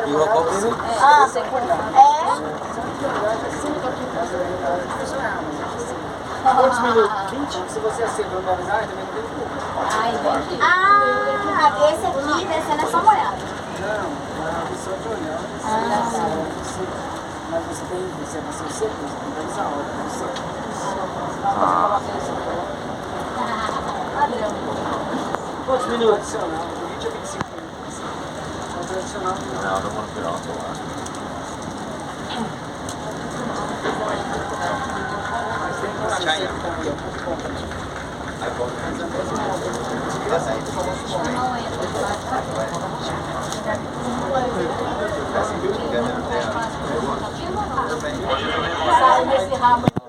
E o copo sim. Ah, é? Quantos minutos? 20? Se você acender o analisar, também tem pouco. Ah, esse aqui descendo é só molhado. Não, só de olhar. Mas você tem observação seca, você tem que analisar a hora. Padrão. Quantos minutos? Adicional, o 20 a 25 minutos. Adicional. Não, não vou virar uma lá. Mas tem que ser Sai nesse ramo.